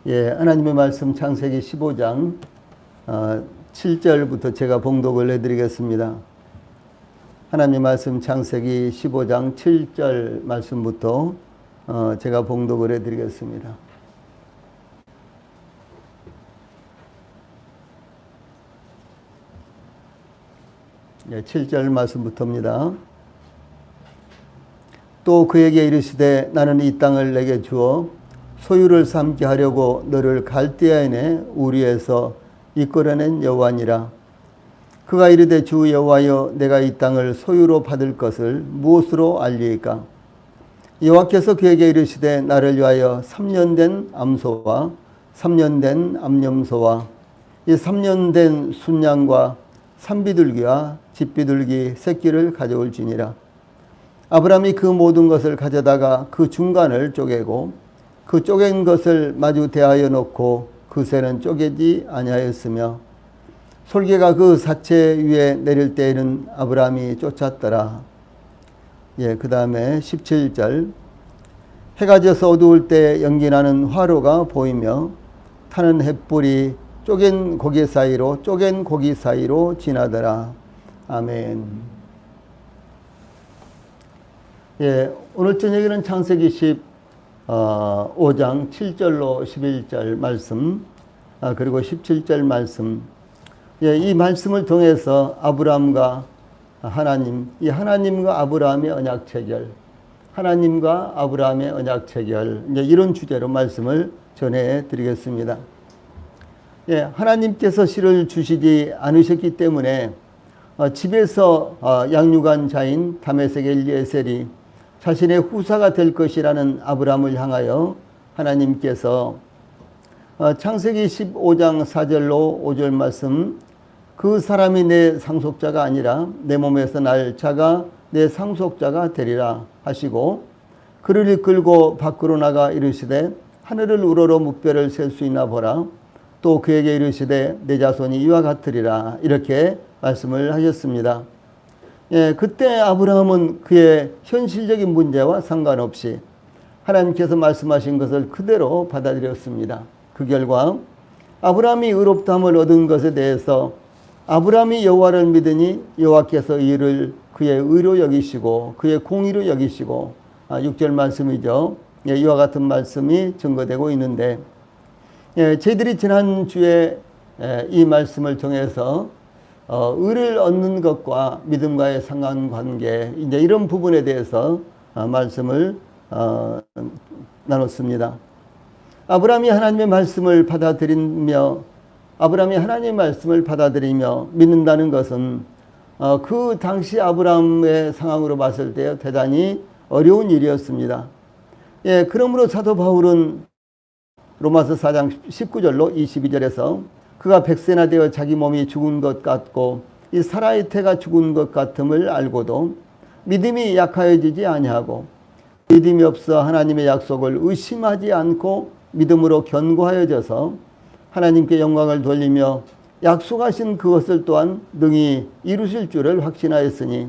예, 하나님의 말씀 창세기 15장 7절부터 제가 봉독을 해드리겠습니다. 하나님의 말씀 창세기 15장 7절 말씀부터 제가 봉독을 해드리겠습니다. 예, 7절 말씀부터입니다. 또 그에게 이르시되 나는 이 땅을 내게 주어 소유를 삼게 하려고 너를 갈대아인의 우리에서 이끌어낸 여호와니라. 그가 이르되 주 여호와여 내가 이 땅을 소유로 받을 것을 무엇으로 알리이까? 여호와께서 그에게 이르시되 나를 위하여 3년 된 암소와 3년 된 암염소와 이 3년 된 순양과 산비둘기와 집비둘기 새끼를 가져올지니라. 아브라함이 그 모든 것을 가져다가 그 중간을 쪼개고 그 쪼갠 것을 마주 대하여 놓고 그 새는 쪼개지 아니하였으며 솔개가 그 사체 위에 내릴 때에는 아브라함이 쫓았더라. 예, 그 다음에 17절. 해가 져서 어두울 때 연기나는 화로가 보이며 타는 횃불이 쪼갠 고기 사이로 지나더라. 아멘. 예, 오늘 저녁에는 창세기 15장 7절로 11절 말씀, 그리고 17절 말씀, 예, 이 말씀을 통해서 아브라함과 하나님, 이 하나님과 아브라함의 언약 체결, 하나님과 아브라함의 언약 체결, 이제 이런 주제로 말씀을 전해 드리겠습니다. 예, 하나님께서 씨를 주시지 않으셨기 때문에 집에서 양육한 자인 다메섹 엘리에셀이 자신의 후사가 될 것이라는 아브라함을 향하여 하나님께서 창세기 15장 4절로 5절 말씀, 그 사람이 내 상속자가 아니라 내 몸에서 날 자가 내 상속자가 되리라 하시고, 그를 이끌고 밖으로 나가 이르시되 하늘을 우러러 무뼈를 셀 수 있나 보라. 또 그에게 이르시되 내 자손이 이와 같으리라. 이렇게 말씀을 하셨습니다. 예, 그때 아브라함은 그의 현실적인 문제와 상관없이 하나님께서 말씀하신 것을 그대로 받아들였습니다. 그 결과 아브라함이 의롭다함을 얻은 것에 대해서 아브라함이 여호와를 믿으니 여호와께서 이를 그의 의로 여기시고 그의 공의로 여기시고, 6절 말씀이죠. 예, 이와 같은 말씀이 증거되고 있는데, 예, 저희들이 지난주에 이 말씀을 통해서 의를 얻는 것과 믿음과의 상관관계, 이제 이런 부분에 대해서 말씀을 나눴습니다. 아브라함이 하나님의 말씀을 받아들이며 믿는다는 것은 그 당시 아브라함의 상황으로 봤을 때 대단히 어려운 일이었습니다. 예, 그러므로 사도 바울은 로마서 4장 19절로 22절에서 그가 100세나 되어 자기 몸이 죽은 것 같고 이 사라의 태가 죽은 것 같음을 알고도 믿음이 약하여지지 아니하고 믿음이 없어 하나님의 약속을 의심하지 않고 믿음으로 견고하여져서 하나님께 영광을 돌리며 약속하신 그것을 또한 능히 이루실 줄을 확신하였으니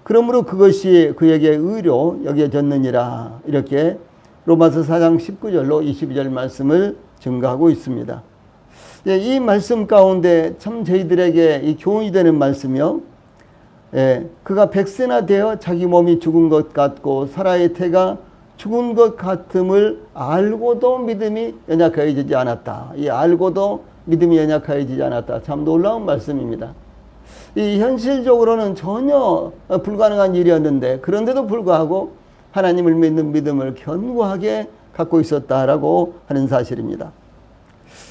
그러므로 그것이 그에게 의로 여겨졌느니라. 이렇게 로마서 4장 19절로 22절 말씀을 증거하고 있습니다. 예, 이 말씀 가운데 참 저희들에게 이 교훈이 되는 말씀이요. 예, 그가 100세나 되어 자기 몸이 죽은 것 같고 사라의 태가 죽은 것 같음을 알고도 믿음이 연약하여지지 않았다. 이 알고도 믿음이 연약하여지지 않았다. 참 놀라운 말씀입니다. 이 현실적으로는 전혀 불가능한 일이었는데 그런데도 불구하고 하나님을 믿는 믿음을 견고하게 갖고 있었다라고 하는 사실입니다.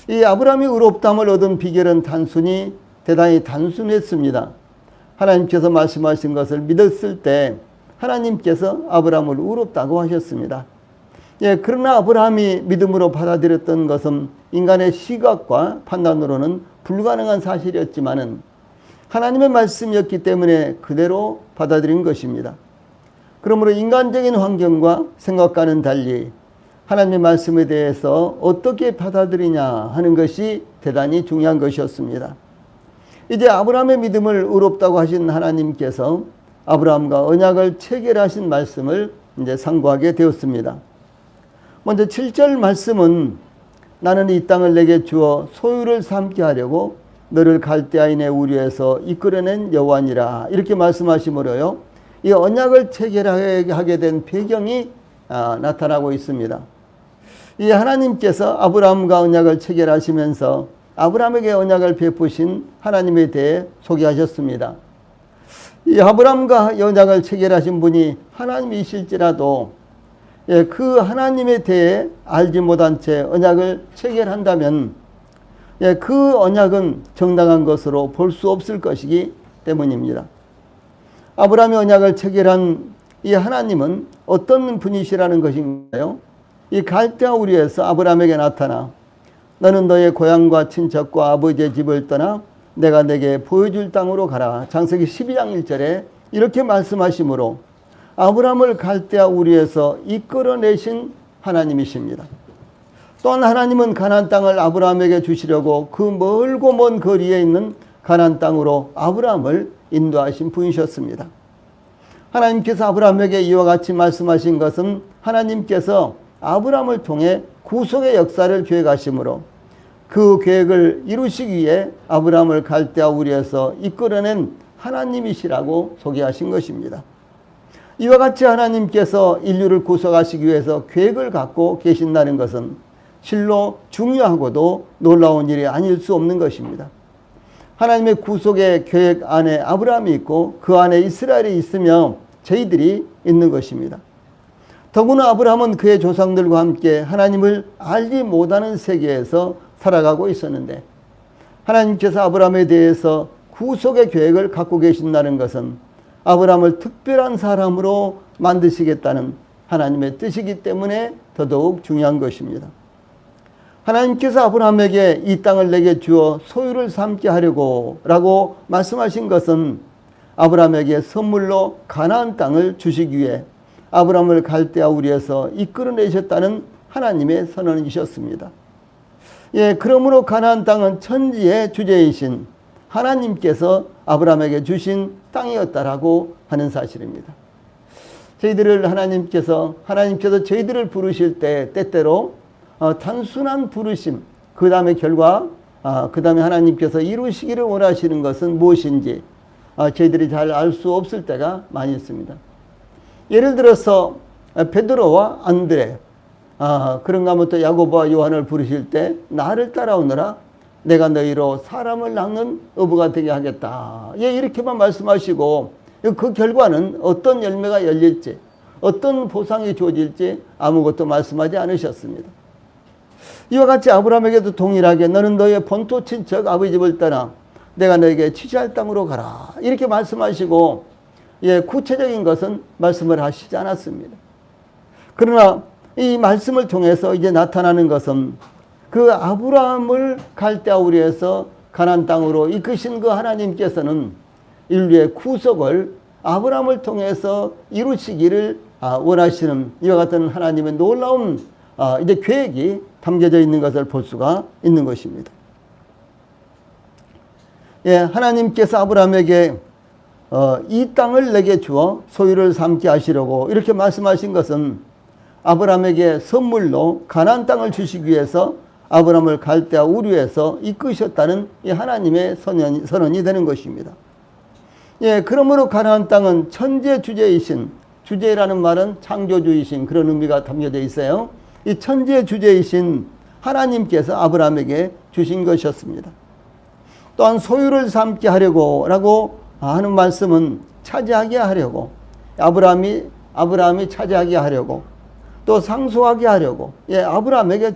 이 아브라함이 의롭다함을 얻은 비결은 대단히 단순했습니다. 하나님께서 말씀하신 것을 믿었을 때 하나님께서 아브라함을 의롭다고 하셨습니다. 예, 그러나 아브라함이 믿음으로 받아들였던 것은 인간의 시각과 판단으로는 불가능한 사실이었지만은 하나님의 말씀이었기 때문에 그대로 받아들인 것입니다. 그러므로 인간적인 환경과 생각과는 달리 하나님의 말씀에 대해서 어떻게 받아들이냐 하는 것이 대단히 중요한 것이었습니다. 이제 아브라함의 믿음을 의롭다고 하신 하나님께서 아브라함과 언약을 체결하신 말씀을 이제 상고하게 되었습니다. 먼저 7절 말씀은 나는 이 땅을 내게 주어 소유를 삼게 하려고 너를 갈대아인의 우리에서 이끌어낸 여호와니라. 이렇게 말씀하시므로요, 이 언약을 체결하게 된 배경이 나타나고 있습니다. 이 하나님께서 아브라함과 언약을 체결하시면서 아브라함에게 언약을 베푸신 하나님에 대해 소개하셨습니다. 이 아브라함과 언약을 체결하신 분이 하나님이실지라도 그 하나님에 대해 알지 못한 채 언약을 체결한다면 그 언약은 정당한 것으로 볼 수 없을 것이기 때문입니다. 아브라함의 언약을 체결한 이 하나님은 어떤 분이시라는 것인가요? 이 갈대아 우리에서 아브라함에게 나타나 너는 너의 고향과 친척과 아버지의 집을 떠나 내가 내게 보여줄 땅으로 가라. 창세기 12장 1절에 이렇게 말씀하시므로 아브라함을 갈대아 우리에서 이끌어내신 하나님이십니다. 또한 하나님은 가나안 땅을 아브라함에게 주시려고 그 멀고 먼 거리에 있는 가나안 땅으로 아브라함을 인도하신 분이셨습니다. 하나님께서 아브라함에게 이와 같이 말씀하신 것은 하나님께서 아브라함을 통해 구속의 역사를 계획하시므로 그 계획을 이루시기 위해 아브라함을 갈대아 우리에서 이끌어낸 하나님이시라고 소개하신 것입니다. 이와 같이 하나님께서 인류를 구속하시기 위해서 계획을 갖고 계신다는 것은 실로 중요하고도 놀라운 일이 아닐 수 없는 것입니다. 하나님의 구속의 계획 안에 아브라함이 있고 그 안에 이스라엘이 있으며 저희들이 있는 것입니다. 더구나 아브라함은 그의 조상들과 함께 하나님을 알지 못하는 세계에서 살아가고 있었는데 하나님께서 아브라함에 대해서 구속의 계획을 갖고 계신다는 것은 아브라함을 특별한 사람으로 만드시겠다는 하나님의 뜻이기 때문에 더더욱 중요한 것입니다. 하나님께서 아브라함에게 이 땅을 내게 주어 소유를 삼게 하려고 라고 말씀하신 것은 아브라함에게 선물로 가나안 땅을 주시기 위해 아브라함을 갈대아 우리에서 이끌어내셨다는 하나님의 선언이셨습니다. 그러므로 가나안 땅은 천지의 주제이신 하나님께서 아브라함에게 주신 땅이었다라고 하는 사실입니다. 저희들을 하나님께서 저희들을 부르실 때 때때로 단순한 부르심, 그 다음에 결과, 그 다음에 하나님께서 이루시기를 원하시는 것은 무엇인지 저희들이 잘 알 수 없을 때가 많이 있습니다. 예를 들어서 베드로와 안드레, 그런가 하면 또 야고보와 요한을 부르실 때 나를 따라오너라 내가 너희로 사람을 낳는 어부가 되게 하겠다. 이렇게만 말씀하시고 그 결과는 어떤 열매가 열릴지 어떤 보상이 주어질지 아무것도 말씀하지 않으셨습니다. 이와 같이 아브라함에게도 동일하게 너는 너의 본토 친척 아버지 집을 떠나 내가 너에게 취지할 땅으로 가라. 이렇게 말씀하시고 구체적인 것은 말씀을 하시지 않았습니다. 그러나 이 말씀을 통해서 이제 나타나는 것은 그 아브라함을 갈대아 우리에서 가나안 땅으로 이끄신 그 하나님께서는 인류의 구속을 아브라함을 통해서 이루시기를 원하시는 이와 같은 하나님의 놀라운 이제 계획이 담겨져 있는 것을 볼 수가 있는 것입니다. 하나님께서 아브라함에게 이 땅을 내게 주어 소유를 삼게 하시려고 이렇게 말씀하신 것은 아브라함에게 선물로 가나안 땅을 주시기 위해서 아브라함을 갈대아 우르에서 이끄셨다는 이 하나님의 선언이 되는 것입니다. 그러므로 가나안 땅은 천재 주제이신, 주제라는 말은 창조주이신 그런 의미가 담겨져 있어요. 이 천재 주제이신 하나님께서 아브라함에게 주신 것이었습니다. 또한 소유를 삼게 하려고 라고 하는 말씀은 차지하게 하려고, 아브라함이 차지하게 하려고, 또 상속하게 하려고, 아브라함에게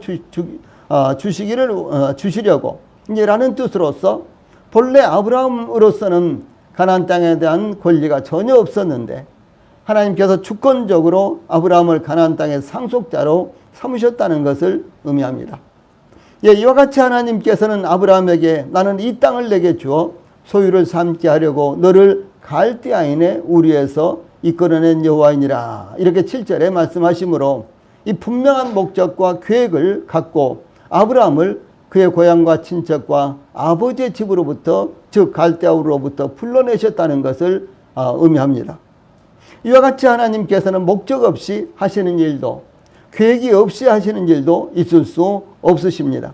주시려고 라는 뜻으로서 본래 아브라함으로서는 가나안 땅에 대한 권리가 전혀 없었는데 하나님께서 주권적으로 아브라함을 가나안 땅의 상속자로 삼으셨다는 것을 의미합니다. 이와 같이 하나님께서는 아브라함에게 나는 이 땅을 내게 주어 소유를 삼게 하려고 너를 갈대아인의 우리에서 이끌어낸 여호와이니라 이렇게 7절에 말씀하시므로 이 분명한 목적과 계획을 갖고 아브라함을 그의 고향과 친척과 아버지의 집으로부터 즉 갈대아우로부터 불러내셨다는 것을 의미합니다. 이와 같이 하나님께서는 목적 없이 하시는 일도 계획이 없이 하시는 일도 있을 수 없으십니다.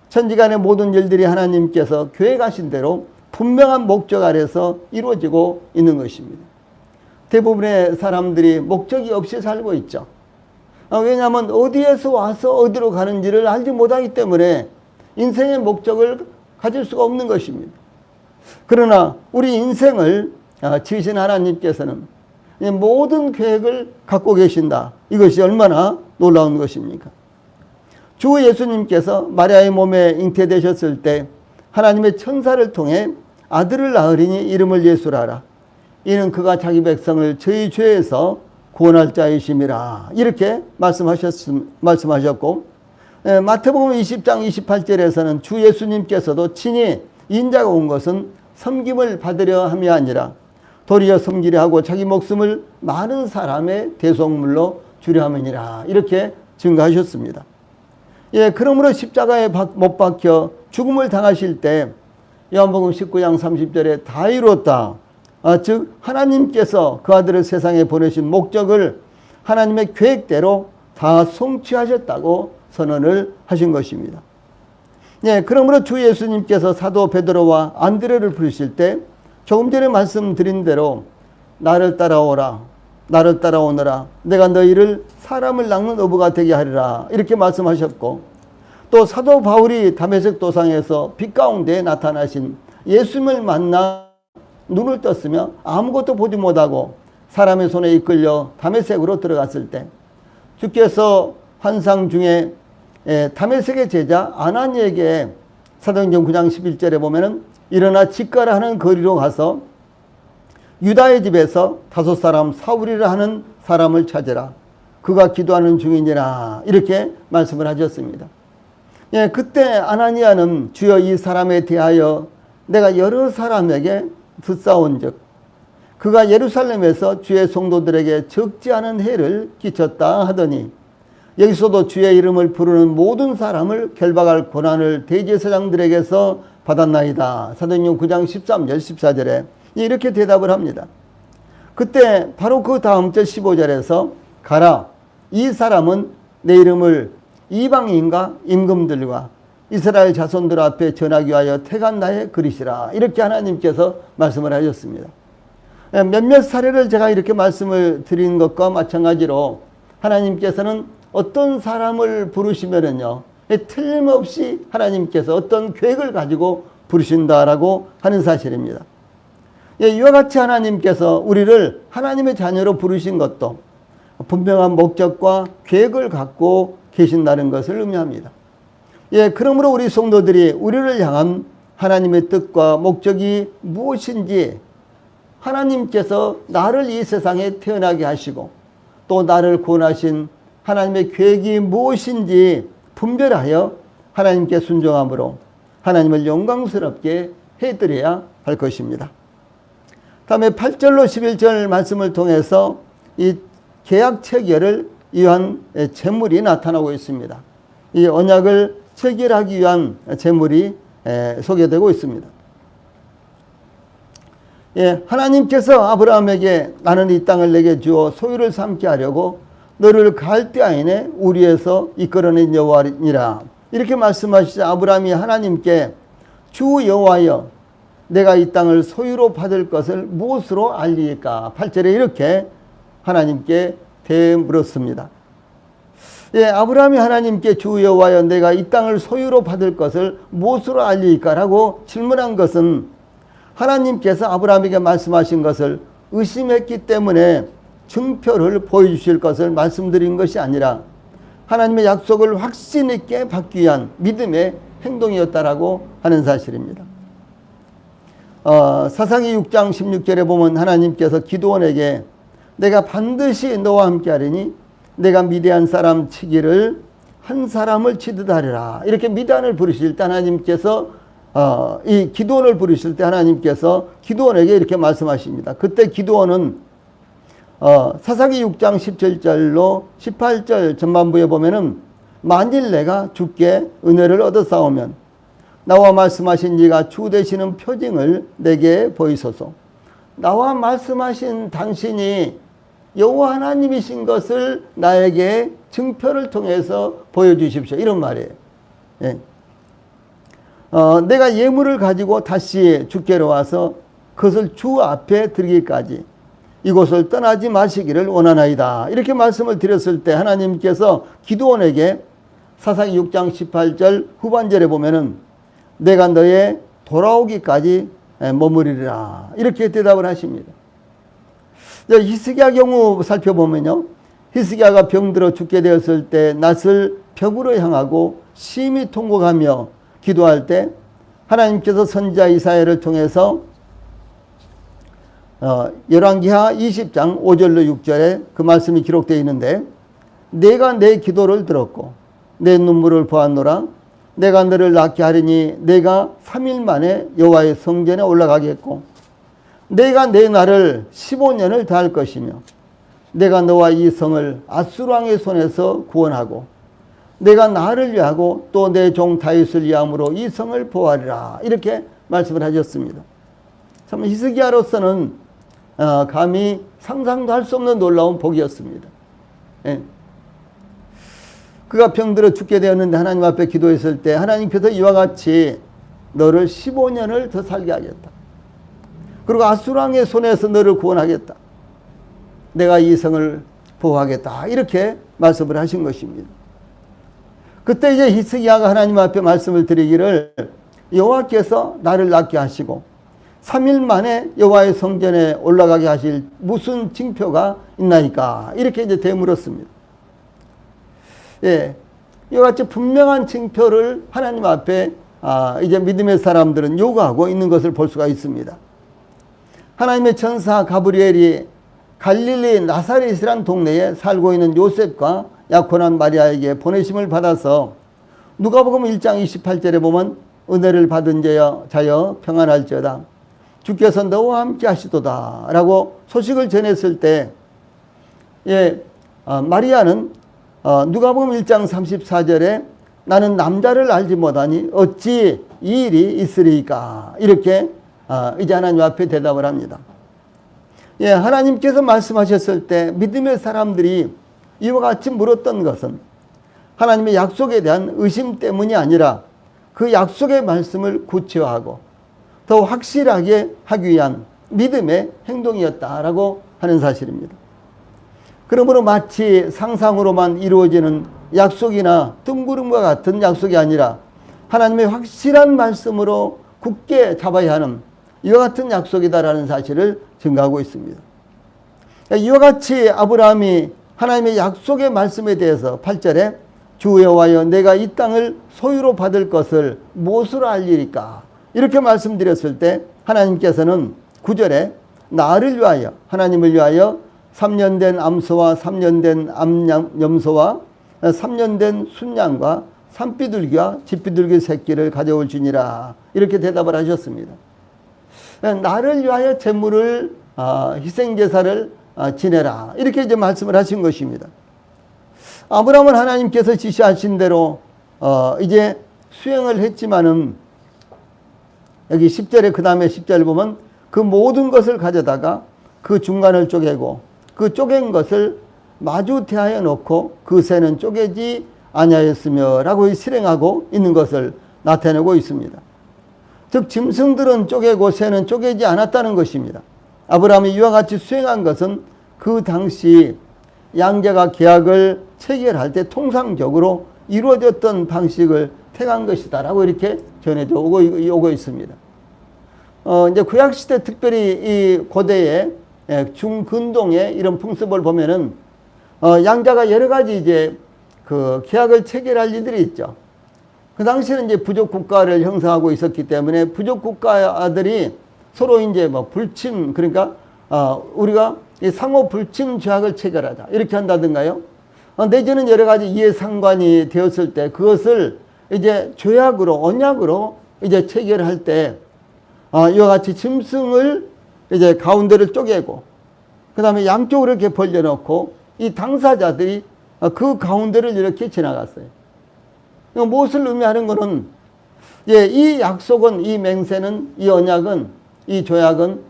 천지간의 모든 일들이 하나님께서 계획하신 대로 분명한 목적 아래서 이루어지고 있는 것입니다. 대부분의 사람들이 목적이 없이 살고 있죠. 왜냐하면 어디에서 와서 어디로 가는지를 알지 못하기 때문에 인생의 목적을 가질 수가 없는 것입니다. 그러나 우리 인생을 지으신 하나님께서는 모든 계획을 갖고 계신다. 이것이 얼마나 놀라운 것입니까? 주 예수님께서 마리아의 몸에 잉태되셨을 때 하나님의 천사를 통해 아들을 낳으리니 이름을 예수라 하라. 이는 그가 자기 백성을 저희 죄에서 구원할 자이심이라. 이렇게 말씀하셨고, 마태복음 20장 28절에서는 주 예수님께서도 친히 인자가 온 것은 섬김을 받으려 함이 아니라 도리어 섬기려 하고 자기 목숨을 많은 사람의 대속물로 주려 함이니라. 이렇게 증거하셨습니다. 그러므로 십자가에 못 박혀 죽음을 당하실 때 요한복음 19장 30절에 다 이루었다. 즉 하나님께서 그 아들을 세상에 보내신 목적을 하나님의 계획대로 다 성취하셨다고 선언을 하신 것입니다. 그러므로 주 예수님께서 사도 베드로와 안드레를 부르실 때 조금 전에 말씀드린 대로 나를 따라오라, 나를 따라오너라, 내가 너희를 사람을 낚는 어부가 되게 하리라. 이렇게 말씀하셨고, 또 사도 바울이 다메섹 도상에서 빛 가운데 나타나신 예수님을 만나 눈을 떴으며 아무것도 보지 못하고 사람의 손에 이끌려 다메섹으로 들어갔을 때 주께서 환상 중에 다메섹의 제자 아나니에게 사도행전 9장 11절에 보면은 일어나 집가라 하는 거리로 가서 유다의 집에서 다섯 사람 사울이라 하는 사람을 찾으라. 그가 기도하는 중이니라. 이렇게 말씀을 하셨습니다. 그때 아나니아는 주여 이 사람에 대하여 내가 여러 사람에게 듣사온 즉 그가 예루살렘에서 주의 성도들에게 적지 않은 해를 끼쳤다 하더니 여기서도 주의 이름을 부르는 모든 사람을 결박할 권한을 대제사장들에게서 받았나이다. 사도행전 9장 13절 14절에 이렇게 대답을 합니다. 그때 바로 그 다음 절 15절에서 가라, 이 사람은 내 이름을 이방인과 임금들과 이스라엘 자손들 앞에 전하기 위하여 택한 나의 그릇이라. 이렇게 하나님께서 말씀을 하셨습니다. 몇몇 사례를 제가 이렇게 말씀을 드린 것과 마찬가지로 하나님께서는 어떤 사람을 부르시면은요, 틀림없이 하나님께서 어떤 계획을 가지고 부르신다라고 하는 사실입니다. 이와 같이 하나님께서 우리를 하나님의 자녀로 부르신 것도 분명한 목적과 계획을 갖고 계신다는 것을 의미합니다. 그러므로 우리 성도들이 우리를 향한 하나님의 뜻과 목적이 무엇인지 하나님께서 나를 이 세상에 태어나게 하시고 또 나를 구원하신 하나님의 계획이 무엇인지 분별하여 하나님께 순종함으로 하나님을 영광스럽게 해드려야 할 것입니다. 다음에 8절로 11절 말씀을 통해서 이 계약 체결을 위한 제물이 나타나고 있습니다. 이 언약을 체결하기 위한 제물이 소개되고 있습니다. 하나님께서 아브라함에게 나는 이 땅을 내게 주어 소유를 삼게 하려고 너를 갈대아인의 우리에서 이끌어낸 여호와니라. 이렇게 말씀하시자 아브라함이 하나님께 주 여호와여 내가 이 땅을 소유로 받을 것을 무엇으로 알리까? 8절에 이렇게 하나님께 되물었습니다. 아브라함이 하나님께 주 여호와여 내가 이 땅을 소유로 받을 것을 무엇으로 알리까? 라고 질문한 것은 하나님께서 아브라함에게 말씀하신 것을 의심했기 때문에 증표를 보여주실 것을 말씀드린 것이 아니라 하나님의 약속을 확신 있게 받기 위한 믿음의 행동이었다라고 하는 사실입니다. 사사기 6장 16절에 보면 하나님께서 기드온에게 내가 반드시 너와 함께 하리니 내가 미디안 사람 치기를 한 사람을 치듯 하리라. 이렇게 미디안을 부르실 때 하나님께서 이 기드온을 부르실 때 하나님께서 기드온에게 이렇게 말씀하십니다. 그때 기드온은 사사기 6장 17절로 18절 전반부에 보면은 만일 내가 주께 은혜를 얻어 싸우면 나와 말씀하신 이가 주 되시는 표징을 내게 보이소서. 나와 말씀하신 당신이 여호와 하나님이신 것을 나에게 증표를 통해서 보여주십시오. 이런 말이에요. 예. 내가 예물을 가지고 다시 주께로 와서 그것을 주 앞에 드리기까지 이곳을 떠나지 마시기를 원하나이다. 이렇게 말씀을 드렸을 때 하나님께서 기드온에게 사사기 6장 18절 후반절에 보면은 내가 너의 돌아오기까지 머무리리라. 이렇게 대답을 하십니다. 히스기야 경우 살펴보면요. 히스기야가 병들어 죽게 되었을 때 낯을 벽으로 향하고 심히 통곡하며 기도할 때 하나님께서 선지자 이사야를 통해서 열왕기하 20장 5절로 6절에 그 말씀이 기록되어 있는데 내가 내 기도를 들었고 내 눈물을 보았노라. 내가 너를 낫게 하리니 내가 3일 만에 여호와의 성전에 올라가겠고 내가 내 날을 15년을 다할 것이며 내가 너와 이 성을 아수르 왕의 손에서 구원하고 내가 나를 위하고 또 내 종 다윗을 위함으로 이 성을 보호하리라. 이렇게 말씀을 하셨습니다. 참 히스기야로서는 감히 상상도 할 수 없는 놀라운 복이었습니다. 예. 그가 병들어 죽게 되었는데 하나님 앞에 기도했을 때 하나님께서 이와 같이 너를 15년을 더 살게 하겠다. 그리고 아수르 왕의 손에서 너를 구원하겠다. 내가 이 성을 보호하겠다. 이렇게 말씀을 하신 것입니다. 그때 이제 히스기야가 하나님 앞에 말씀을 드리기를 여호와께서 나를 낫게 하시고 3일 만에 여호와의 성전에 올라가게 하실 무슨 징표가 있나이까? 이렇게 이제 되물었습니다. 예, 이와 같이 분명한 징표를 하나님 앞에 이제 믿음의 사람들은 요구하고 있는 것을 볼 수가 있습니다. 하나님의 천사 가브리엘이 갈릴리 나사렛이란 동네에 살고 있는 요셉과 약혼한 마리아에게 보내심을 받아서 누가복음 1장 28절에 보면 은혜를 받은 자여 평안할지어다 주께서 너와 함께 하시도다 라고 소식을 전했을 때 마리아는 누가복음 1장 34절에 나는 남자를 알지 못하니 어찌 이 일이 있으리까 이렇게 이제 하나님 앞에 대답을 합니다. 하나님께서 말씀하셨을 때 믿음의 사람들이 이와 같이 물었던 것은 하나님의 약속에 대한 의심 때문이 아니라 그 약속의 말씀을 구체화하고 더 확실하게 하기 위한 믿음의 행동이었다라고 하는 사실입니다. 그러므로 마치 상상으로만 이루어지는 약속이나 뜬구름과 같은 약속이 아니라 하나님의 확실한 말씀으로 굳게 잡아야 하는 이와 같은 약속이다라는 사실을 증가하고 있습니다. 이와 같이 아브라함이 하나님의 약속의 말씀에 대해서 8절에 주 여호와여 내가 이 땅을 소유로 받을 것을 무엇으로 알리리까 이렇게 말씀드렸을 때 하나님께서는 9절에 나를 위하여 하나님을 위하여 3년 된 암소와 3년 된 암염소와 3년 된 순양과 산비둘기와 집비둘기 새끼를 가져올 지니라 이렇게 대답을 하셨습니다. 나를 위하여 제물을 희생제사를 지내라 이렇게 이제 말씀을 하신 것입니다. 아브라함은 하나님께서 지시하신 대로 이제 수행을 했지만은 여기 10절에 그 다음에 10절을 보면 그 모든 것을 가져다가 그 중간을 쪼개고 그 쪼갠 것을 마주 대하여 놓고 그 새는 쪼개지 아니하였으며 라고 실행하고 있는 것을 나타내고 있습니다. 즉 짐승들은 쪼개고 새는 쪼개지 않았다는 것입니다. 아브라함이 이와 같이 수행한 것은 그 당시 양자가 계약을 체결할 때 통상적으로 이루어졌던 방식을 택한 것이다 라고 이렇게 전해져 오고 있습니다. 이제 구약시대 특별히 이 고대의 중근동의 이런 풍습을 보면은 양자가 여러 가지 이제 그 계약을 체결할 일들이 있죠. 그 당시에는 이제 부족 국가를 형성하고 있었기 때문에 부족 국가들이 서로 이제 뭐 불침 그러니까 우리가 이 상호 불침 조약을 체결하자 이렇게 한다든가요. 내지는 여러 가지 이해상관이 되었을 때 그것을 이제 조약으로 언약으로 이제 체결할 때 이와 같이 짐승을 이제 가운데를 쪼개고 그 다음에 양쪽으로 이렇게 벌려놓고 이 당사자들이 그 가운데를 이렇게 지나갔어요. 무엇을 의미하는 것은 이 약속은 이 맹세는 이 언약은 이 조약은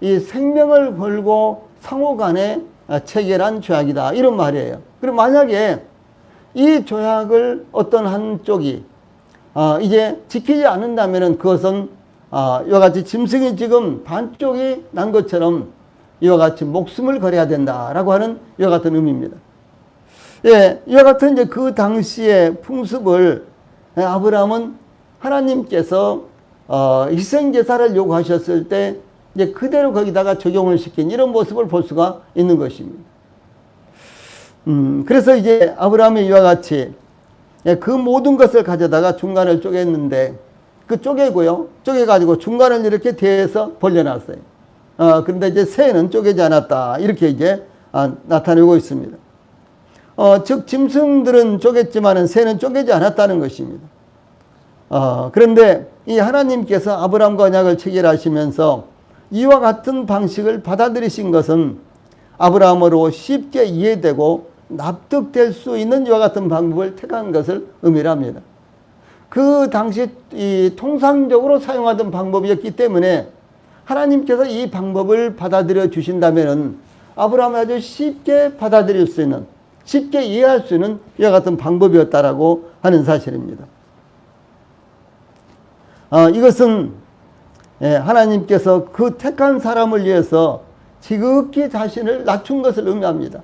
이 생명을 걸고 상호 간에 체결한 조약이다 이런 말이에요. 그리고 만약에 이 조약을 어떤 한쪽이 이제 지키지 않는다면은 그것은 이와 같이 짐승이 지금 반쪽이 난 것처럼 이와 같이 목숨을 걸어야 된다라고 하는 이와 같은 의미입니다. 예, 이와 같은 이제 그 당시의 풍습을 아브라함은 하나님께서 희생제사를 요구하셨을 때 이제 그대로 거기다가 적용을 시킨 이런 모습을 볼 수가 있는 것입니다. 그래서 이제 아브라함이 이와 같이 그 모든 것을 가져다가 중간을 쪼갰는데 그 쪼개고요. 쪼개가지고 중간을 이렇게 대해서 벌려놨어요. 그런데 이제 새는 쪼개지 않았다. 이렇게 이제 나타내고 있습니다. 즉 짐승들은 쪼갰지만은 새는 쪼개지 않았다는 것입니다. 그런데 이 하나님께서 아브라함과 언약을 체결하시면서 이와 같은 방식을 받아들이신 것은 아브라함으로 쉽게 이해되고 납득될 수 있는 이와 같은 방법을 택한 것을 의미합니다. 그 당시 이 통상적으로 사용하던 방법이었기 때문에 하나님께서 이 방법을 받아들여 주신다면 아브라함이 아주 쉽게 받아들일 수 있는, 쉽게 이해할 수 있는 이와 같은 방법이었다라고 하는 사실입니다. 이것은 하나님께서 그 택한 사람을 위해서 지극히 자신을 낮춘 것을 의미합니다.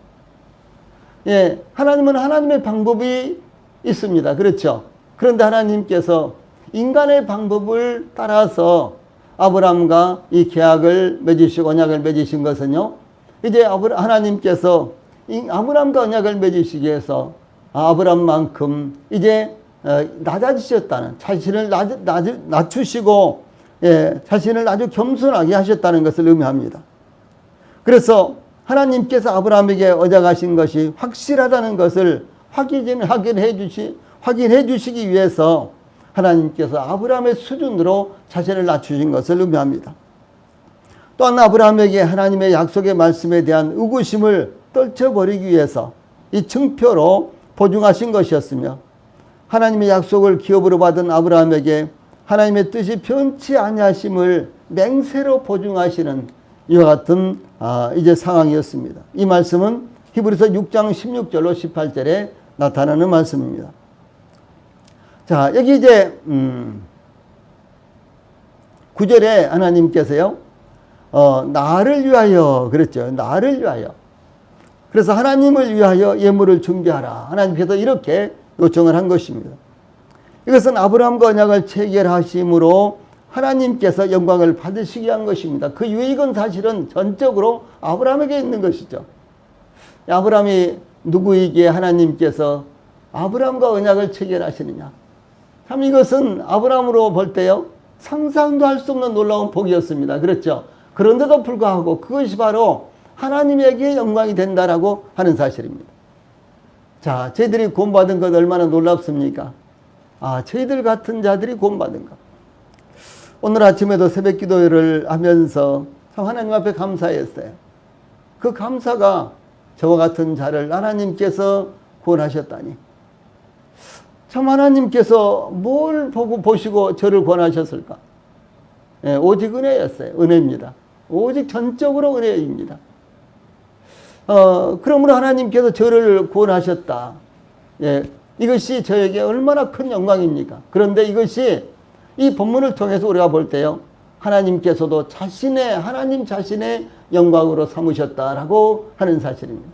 예, 하나님은 하나님의 방법이 있습니다. 그렇죠? 그런데 하나님께서 인간의 방법을 따라서 아브라함과 이 계약을 맺으시고 언약을 맺으신 것은요, 이제 하나님께서 아브라함과 언약을 맺으시기 위해서 아브라함만큼 이제 낮아지셨다는, 자신을 낮추시고 자신을 아주 겸손하게 하셨다는 것을 의미합니다. 그래서 하나님께서 아브라함에게 언약하신 것이 확실하다는 것을 확인해 주시기 위해서 하나님께서 아브라함의 수준으로 자신을 낮추신 것을 의미합니다. 또한 아브라함에게 하나님의 약속의 말씀에 대한 의구심을 떨쳐버리기 위해서 이 증표로 보증하신 것이었으며, 하나님의 약속을 기업으로 받은 아브라함에게 하나님의 뜻이 변치 아니하심을 맹세로 보증하시는 이와 같은 이제 상황이었습니다. 이 말씀은 히브리서 6장 16절로 18절에 나타나는 말씀입니다. 자, 여기 이제 9절에 하나님께서요, 나를 위하여 그랬죠. 나를 위하여. 그래서 하나님을 위하여 예물을 준비하라. 하나님께서 이렇게 요청을 한 것입니다. 이것은 아브라함과 언약을 체결하심으로 하나님께서 영광을 받으시기 위한 것입니다. 그 유익은 사실은 전적으로 아브라함에게 있는 것이죠. 아브라함이 누구이기에 하나님께서 아브라함과 언약을 체결하시느냐. 참 이것은 아브라함으로 볼 때요, 상상도 할 수 없는 놀라운 복이었습니다. 그렇죠? 그런데도 불구하고 그것이 바로 하나님에게 영광이 된다라고 하는 사실입니다. 자, 저희들이 구원받은 것 얼마나 놀랍습니까? 저희들 같은 자들이 구원받은 것. 오늘 아침에도 새벽 기도를 하면서 참 하나님 앞에 감사했어요. 그 감사가 저와 같은 자를 하나님께서 구원하셨다니. 참 하나님께서 뭘 보시고 저를 구원하셨을까? 오직 은혜였어요. 은혜입니다. 오직 전적으로 은혜입니다. 그러므로 하나님께서 저를 구원하셨다. 이것이 저에게 얼마나 큰 영광입니까? 그런데 이것이 이 본문을 통해서 우리가 볼 때요, 하나님께서도 하나님 자신의 영광으로 삼으셨다라고 하는 사실입니다.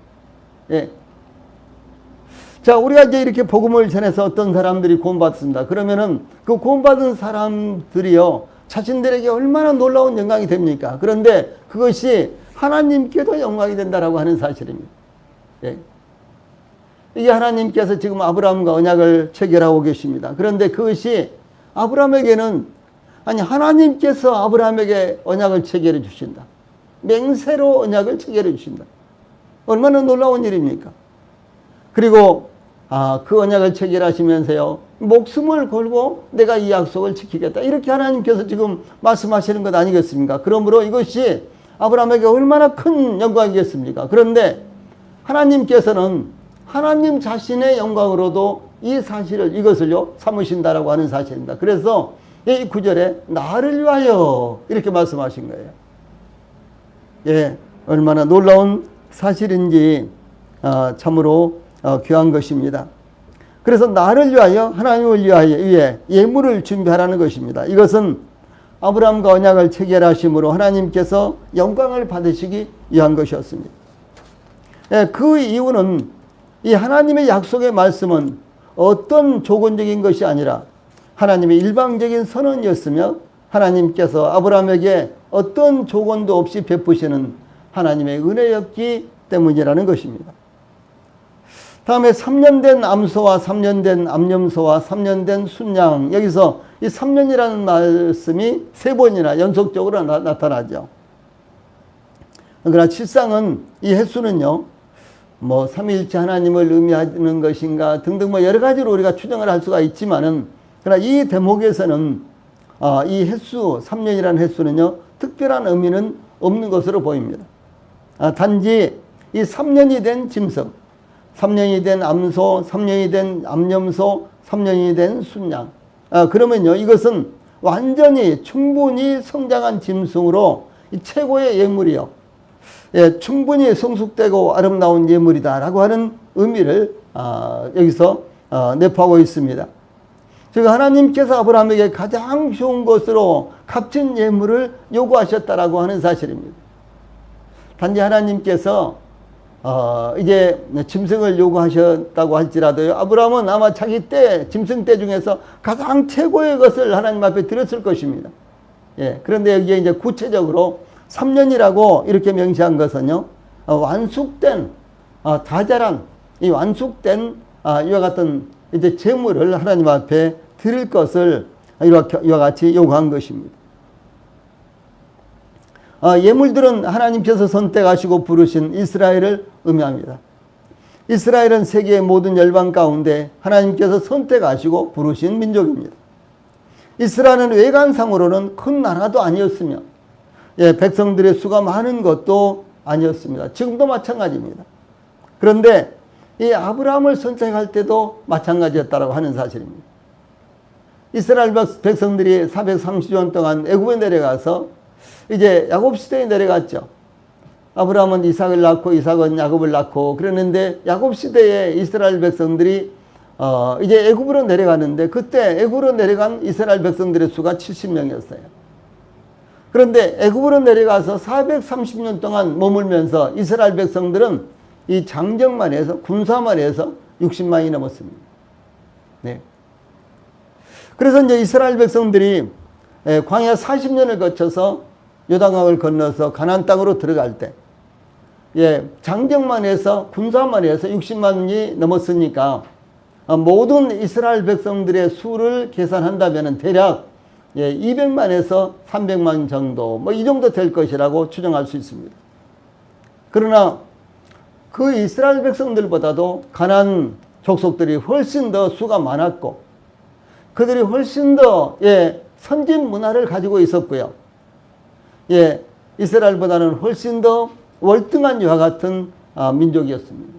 자, 우리가 이제 이렇게 복음을 전해서 어떤 사람들이 구원받습니다. 그러면은 그 구원받은 사람들이요, 자신들에게 얼마나 놀라운 영광이 됩니까? 그런데 그것이 하나님께도 영광이 된다라고 하는 사실입니다. 이게 하나님께서 지금 아브라함과 언약을 체결하고 계십니다. 그런데 그것이 아브라함에게는, 하나님께서 아브라함에게 언약을 체결해 주신다. 맹세로 언약을 체결해 주신다. 얼마나 놀라운 일입니까? 그리고 그 언약을 체결하시면서요, 목숨을 걸고 내가 이 약속을 지키겠다. 이렇게 하나님께서 지금 말씀하시는 것 아니겠습니까? 그러므로 이것이 아브라함에게 얼마나 큰 영광이겠습니까? 그런데 하나님께서는 하나님 자신의 영광으로도 이것을요, 삼으신다라고 하는 사실입니다. 그래서 이 9절에 나를 위하여 이렇게 말씀하신 거예요. 얼마나 놀라운 사실인지 참으로 귀한 것입니다. 그래서 나를 위하여 하나님을 위해 예물을 준비하라는 것입니다. 이것은 아브라함과 언약을 체결하심으로 하나님께서 영광을 받으시기 위한 것이었습니다. 그 이유는 이 하나님의 약속의 말씀은 어떤 조건적인 것이 아니라 하나님의 일방적인 선언이었으며 하나님께서 아브라함에게 어떤 조건도 없이 베푸시는 하나님의 은혜였기 때문이라는 것입니다. 다음에 3년 된 암소와 3년 된 암염소와 3년 된 순양, 여기서 이 3년이라는 말씀이 3번이나 연속적으로 나타나죠. 그러나 실상은 이 횟수는요, 뭐 삼위일체 하나님을 의미하는 것인가 등등 뭐 여러 가지로 우리가 추정을 할 수가 있지만은, 그러나 이 대목에서는 이 횟수 3년이라는 횟수는요 특별한 의미는 없는 것으로 보입니다. 단지 이 3년이 된 짐승, 3년이 된 암소, 3년이 된 암염소, 3년이 된 순양, 그러면요 이것은 완전히 충분히 성장한 짐승으로 최고의 예물이요, 충분히 성숙되고 아름다운 예물이다라고 하는 의미를 여기서 내포하고 있습니다. 즉 하나님께서 아브라함에게 가장 좋은 것으로 값진 예물을 요구하셨다라고 하는 사실입니다. 단지 하나님께서 이제 짐승을 요구하셨다고 할지라도요, 아브라함은 아마 자기 때 짐승 때 중에서 가장 최고의 것을 하나님 앞에 드렸을 것입니다. 그런데 여기에 이제 구체적으로 3년이라고 이렇게 명시한 것은요, 완숙된 다자란 이 완숙된 이와 같은 이제 제물을 하나님 앞에 드릴 것을 이와 같이 요구한 것입니다. 예물들은 하나님께서 선택하시고 부르신 이스라엘을 의미합니다. 이스라엘은 세계의 모든 열방 가운데 하나님께서 선택하시고 부르신 민족입니다. 이스라엘은 외관상으로는 큰 나라도 아니었으며 백성들의 수가 많은 것도 아니었습니다. 지금도 마찬가지입니다. 그런데 이 아브라함을 선택할 때도 마찬가지였다고 하는 사실입니다. 이스라엘 백성들이 430년 동안 애굽에 내려가서 이제 야곱 시대에 내려갔죠. 아브라함은 이삭을 낳고 이삭은 야곱을 낳고 그랬는데, 야곱 시대에 이스라엘 백성들이 이제 애굽으로 내려가는데, 그때 애굽으로 내려간 이스라엘 백성들의 수가 70명이었어요. 그런데 애굽으로 내려가서 430년 동안 머물면서 이스라엘 백성들은 이 장정만 해서, 군사만 해서 60만이 넘었습니다. 그래서 이제 이스라엘 백성들이 광야 40년을 거쳐서 요단강을 건너서 가나안 땅으로 들어갈 때, 장정만 해서, 군사만 해서 60만이 넘었으니까 모든 이스라엘 백성들의 수를 계산한다면 대략 200만에서 300만 정도, 뭐 이 정도 될 것이라고 추정할 수 있습니다. 그러나 그 이스라엘 백성들보다도 가나안 족속들이 훨씬 더 수가 많았고, 그들이 훨씬 더 선진 문화를 가지고 있었고요. 이스라엘보다는 훨씬 더 월등한 이와 같은 민족이었습니다.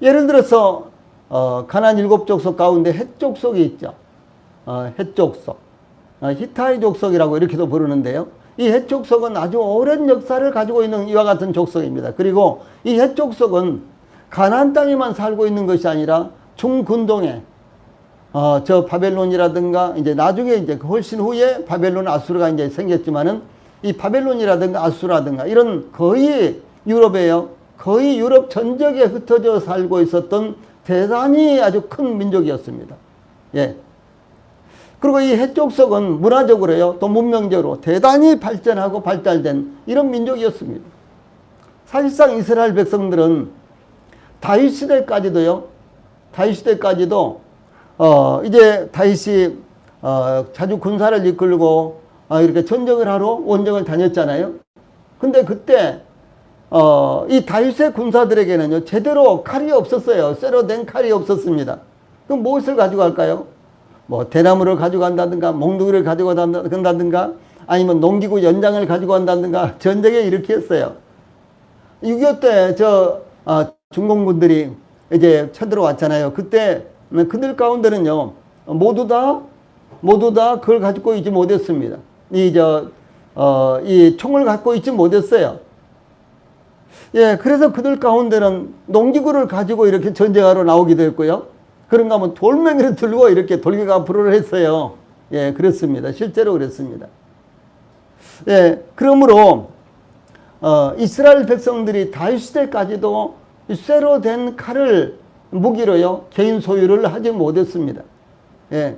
예를 들어서 가나안 7족속 가운데 헷 족속이 있죠. 헷 족속, 히타이 족속이라고 이렇게도 부르는데요. 이 헷 족속은 아주 오랜 역사를 가지고 있는 이와 같은 족속입니다. 그리고 이 헷 족속은 가나안 땅에만 살고 있는 것이 아니라 중근동에 저 바벨론이라든가, 이제 나중에 이제 훨씬 후에 바벨론 아수르가 이제 생겼지만은, 이 바벨론이라든가 아수라든가 이런 거의 유럽에요, 거의 유럽 전역에 흩어져 살고 있었던 대단히 아주 큰 민족이었습니다. 그리고 이 헷족속은 문화적으로요, 또 문명적으로 대단히 발전하고 발달된 이런 민족이었습니다. 사실상 이스라엘 백성들은 다윗 시대까지도 이제 다윗이 자주 군사를 이끌고 이렇게 전쟁을 하러 원정을 다녔잖아요. 근데 그때 이 다윗의 군사들에게는요 제대로 칼이 없었어요. 쇠로 된 칼이 없었습니다. 그럼 무엇을 가지고 갈까요? 뭐 대나무를 가지고 간다든가, 몽둥이를 가지고 간다든가, 아니면 농기구 연장을 가지고 간다든가, 전쟁에 이렇게 했어요. 6.25 때 중공군들이 이제 쳐들어왔잖아요. 그때 그들 가운데는요 모두 다 그걸 가지고 있지 못했습니다. 이 총을 갖고 있지 못했어요. 그래서 그들 가운데는 농기구를 가지고 이렇게 전쟁하러 나오기도 했고요. 그런가 하면 돌멩이를 들고 이렇게 돌격가 불어를 했어요. 예, 그렇습니다. 실제로 그랬습니다. 예, 그러므로 이스라엘 백성들이 다윗 시대까지도 쇠로 된 칼을 무기로요 개인 소유를 하지 못했습니다. 예.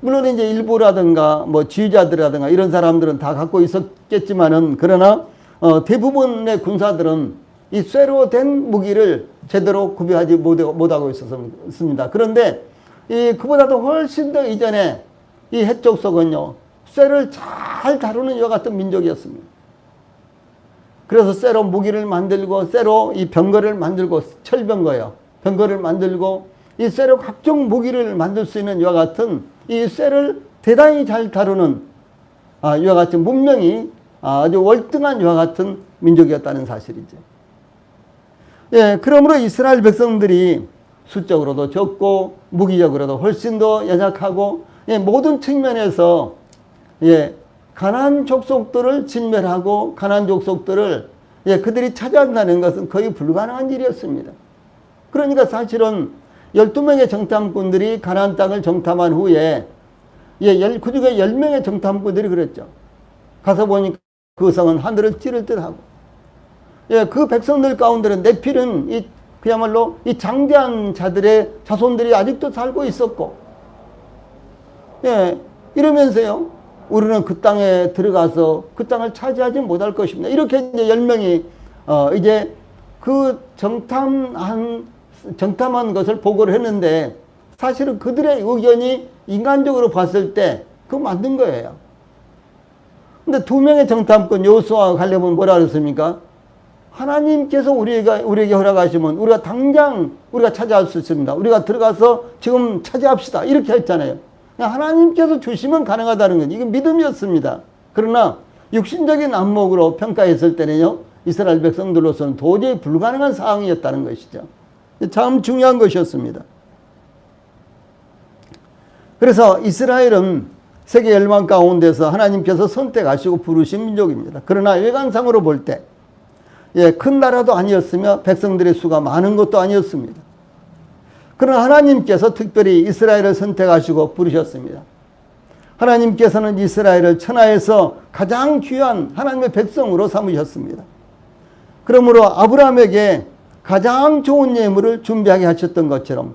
물론 이제 일부라든가 뭐 지휘자들이라든가 이런 사람들은 다 갖고 있었겠지만은 그러나 대부분의 군사들은 이 쇠로 된 무기를 제대로 구비하지 못하고 있었습니다. 그런데 그보다도 훨씬 더 이전에 이 해족속은요 쇠를 잘 다루는 이와 같은 민족이었습니다. 그래서 쇠로 무기를 만들고 쇠로 이 병거를 만들고 철병거요 병거를 만들고 이 쇠로 각종 무기를 만들 수 있는 이와 같은 이 쇠를 대단히 잘 다루는 이와 같은 문명이 아주 월등한 이와 같은 민족이었다는 사실이죠. 예, 그러므로 이스라엘 백성들이 수적으로도 적고 무기적으로도 훨씬 더 연약하고 예, 모든 측면에서 예, 가나안 족속들을 진멸하고 가나안 족속들을 예, 그들이 차지한다는 것은 거의 불가능한 일이었습니다. 그러니까 사실은 12명의 정탐꾼들이 가나안 땅을 정탐한 후에 예, 그 중에 10명의 정탐꾼들이 그랬죠. 가서 보니까 그 성은 하늘을 찌를 듯하고 예, 그 백성들 가운데는 네필은 그야말로 이 장대한 자들의 자손들이 아직도 살고 있었고 예, 이러면서요 우리는 그 땅에 들어가서 그 땅을 차지하지 못할 것입니다. 이렇게 이제 10명이 이제 그 정탐한 것을 보고를 했는데 사실은 그들의 의견이 인간적으로 봤을 때 그거 맞는 거예요. 근데 2명의 정탐꾼 여호수아와 갈렙은 뭐라 그랬습니까? 하나님께서 우리에게 허락하시면 우리가 당장 우리가 차지할 수 있습니다. 우리가 들어가서 지금 차지합시다. 이렇게 했잖아요. 하나님께서 주시면 가능하다는 건 이건 믿음이었습니다. 그러나 육신적인 안목으로 평가했을 때는요 이스라엘 백성들로서는 도저히 불가능한 상황이었다는 것이죠. 참 중요한 것이었습니다. 그래서 이스라엘은 세계 열방 가운데서 하나님께서 선택하시고 부르신 민족입니다. 그러나 외관상으로 볼 때 예, 큰 나라도 아니었으며 백성들의 수가 많은 것도 아니었습니다. 그러나 하나님께서 특별히 이스라엘을 선택하시고 부르셨습니다. 하나님께서는 이스라엘을 천하에서 가장 귀한 하나님의 백성으로 삼으셨습니다. 그러므로 아브라함에게 가장 좋은 예물을 준비하게 하셨던 것처럼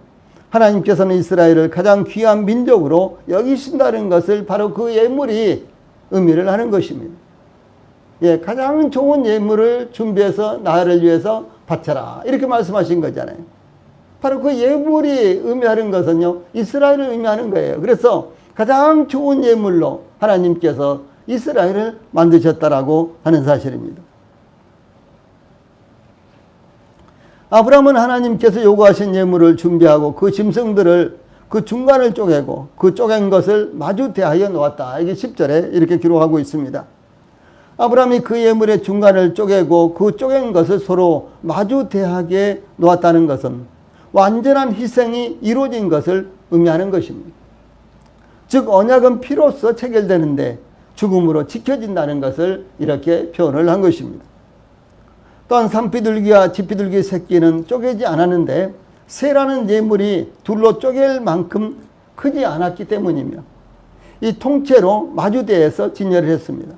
하나님께서는 이스라엘을 가장 귀한 민족으로 여기신다는 것을 바로 그 예물이 의미를 하는 것입니다. 예, 가장 좋은 예물을 준비해서 나를 위해서 바쳐라 이렇게 말씀하신 거잖아요. 바로 그 예물이 의미하는 것은요 이스라엘을 의미하는 거예요. 그래서 가장 좋은 예물로 하나님께서 이스라엘을 만드셨다라고 하는 사실입니다. 아브라함은 하나님께서 요구하신 예물을 준비하고 그 짐승들을 그 중간을 쪼개고 그 쪼갠 것을 마주 대하여 놓았다. 이게 10절에 이렇게 기록하고 있습니다. 아브라함이 그 예물의 중간을 쪼개고 그 쪼갠 것을 서로 마주 대하게 놓았다는 것은 완전한 희생이 이루어진 것을 의미하는 것입니다. 즉 언약은 피로써 체결되는데 죽음으로 지켜진다는 것을 이렇게 표현을 한 것입니다. 또한 산비둘기와 지피둘기 새끼는 쪼개지 않았는데 새라는 예물이 둘로 쪼갤 만큼 크지 않았기 때문이며 이 통째로 마주대에서 진열을 했습니다.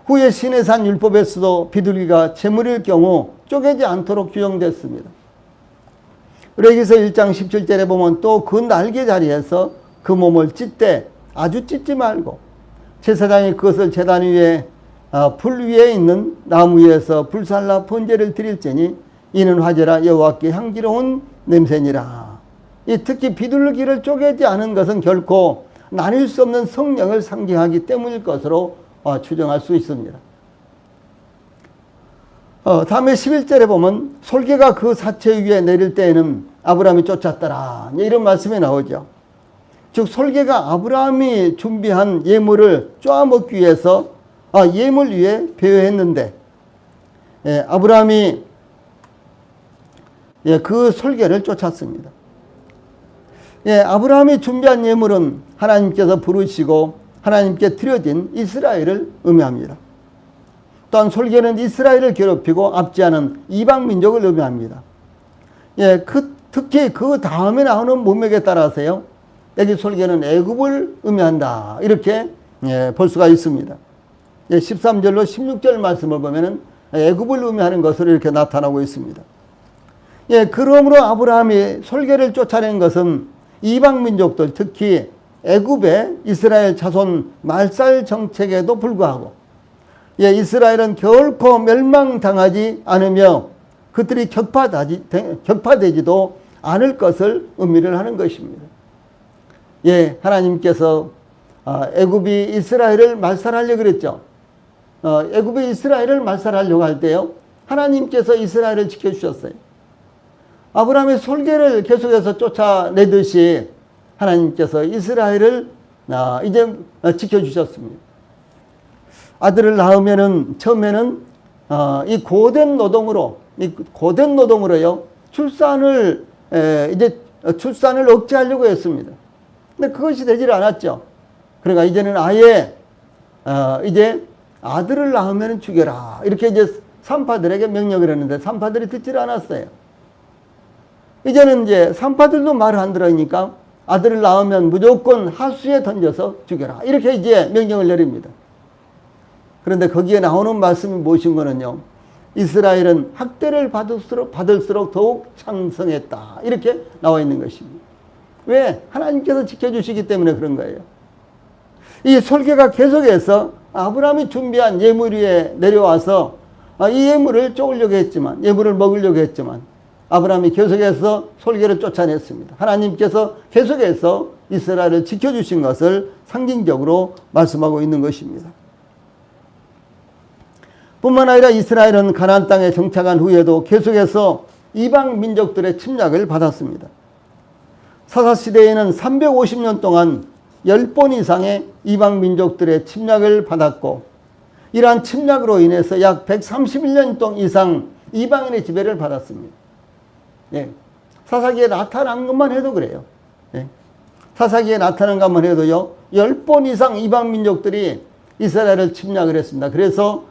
후에 시내산 율법에서도 비둘기가 제물일 경우 쪼개지 않도록 규정됐습니다. 레위기서 1장 17절에 보면 또 그 날개 자리에서 그 몸을 찢되 아주 찢지 말고 제사장이 그것을 제단 위에 불 위에 있는 나무 위에서 불살라 번제를 드릴지니 이는 화제라 여호와께 향기로운 냄새니라. 이 특히 비둘기를 쪼개지 않은 것은 결코 나뉠 수 없는 성령을 상징하기 때문일 것으로 추정할 수 있습니다. 다음에 11절에 보면 솔개가 그 사체 위에 내릴 때에는 아브라함이 쫓았더라 이런 말씀이 나오죠. 즉 솔개가 아브라함이 준비한 예물을 쪼아먹기 위해서 예물 위에 배회했는데 아브라함이 그 솔개를 쫓았습니다. 아브라함이 준비한 예물은 하나님께서 부르시고 하나님께 드려진 이스라엘을 의미합니다. 또한 솔개는 이스라엘을 괴롭히고 압제하는 이방 민족을 의미합니다. 특히 그 다음에 나오는 문맥에 따라서요, 여기 설계는 애굽을 의미한다. 이렇게 볼 수가 있습니다. 13절로 16절 말씀을 보면은 애굽을 의미하는 것으로 이렇게 나타나고 있습니다. 그러므로 아브라함이 설계를 쫓아낸 것은 이방 민족들, 특히 애굽의 이스라엘 자손 말살 정책에도 불구하고 이스라엘은 결코 멸망당하지 않으며 그들이 격파되지도 않을 것을 의미를 하는 것입니다. 하나님께서 애굽이 이스라엘을 말살하려고 그랬죠. 애굽이 이스라엘을 말살하려고 할 때요, 하나님께서 이스라엘을 지켜주셨어요. 아브라함의 설계를 계속해서 쫓아내듯이 하나님께서 이스라엘을 이제 지켜주셨습니다. 아들을 낳으면은 처음에는 이 고된 노동으로요 출산을 억제하려고 했습니다. 근데 그것이 되질 않았죠. 그러니까 이제는 아예 이제 아들을 낳으면 죽여라 이렇게 이제 산파들에게 명령을 했는데 산파들이 듣질 않았어요. 이제는 이제 산파들도 말을 안 들으니까 아들을 낳으면 무조건 하수에 던져서 죽여라 이렇게 이제 명령을 내립니다. 그런데 거기에 나오는 말씀이 무엇인 거는요, 이스라엘은 학대를 받을수록 더욱 창성했다 이렇게 나와 있는 것입니다. 왜? 하나님께서 지켜주시기 때문에 그런 거예요. 이 설계가 계속해서 아브라함이 준비한 예물 위에 내려와서 이 예물을 쪼으려고 했지만, 예물을 먹으려고 했지만 아브라함이 계속해서 설계를 쫓아냈습니다. 하나님께서 계속해서 이스라엘을 지켜주신 것을 상징적으로 말씀하고 있는 것입니다. 뿐만 아니라 이스라엘은 가나안 땅에 정착한 후에도 계속해서 이방 민족들의 침략을 받았습니다. 사사시대에는 350년 동안 10번 이상의 이방 민족들의 침략을 받았고, 이러한 침략으로 인해서 약 131년 이상 이방인의 지배를 받았습니다. 사사기에 나타난 것만 해도 그래요. 사사기에 나타난 것만 해도요, 10번 이상 이방 민족들이 이스라엘을 침략을 했습니다. 그래서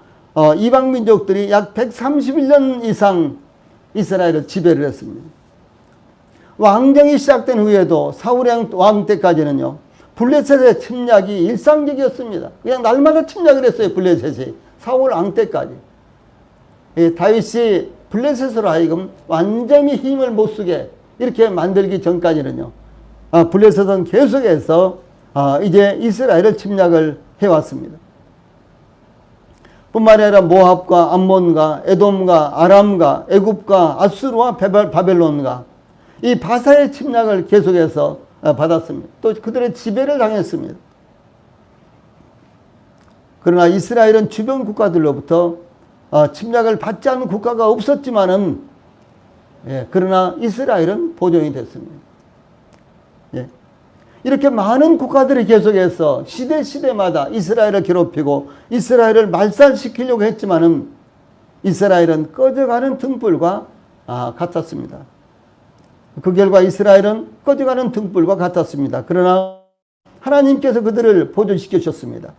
이방 민족들이 약 131년 이상 이스라엘을 지배를 했습니다. 왕정이 시작된 후에도 사울 왕 때까지는요, 블레셋의 침략이 일상적이었습니다. 그냥 날마다 침략을 했어요. 블레셋이 사울 왕 때까지. 다윗이 블레셋으로 하여금 완전히 힘을 못 쓰게 이렇게 만들기 전까지는요, 블레셋은 계속해서 이제 이스라엘을 침략을 해왔습니다. 뿐만 아니라 모압과 암몬과 에돔과 아람과 애굽과 아수르와 바벨론과 이 바사의 침략을 계속해서 받았습니다. 또 그들의 지배를 당했습니다. 그러나 이스라엘은 주변 국가들로부터 침략을 받지 않는 국가가 없었지만은, 그러나 이스라엘은 보존이 됐습니다. 이렇게 많은 국가들이 계속해서 시대마다 이스라엘을 괴롭히고 이스라엘을 말살시키려고 했지만은 이스라엘은 꺼져가는 등불과 같았습니다. 그 결과 이스라엘은 꺼져가는 등불과 같았습니다. 그러나 하나님께서 그들을 보존시켜 주셨습니다.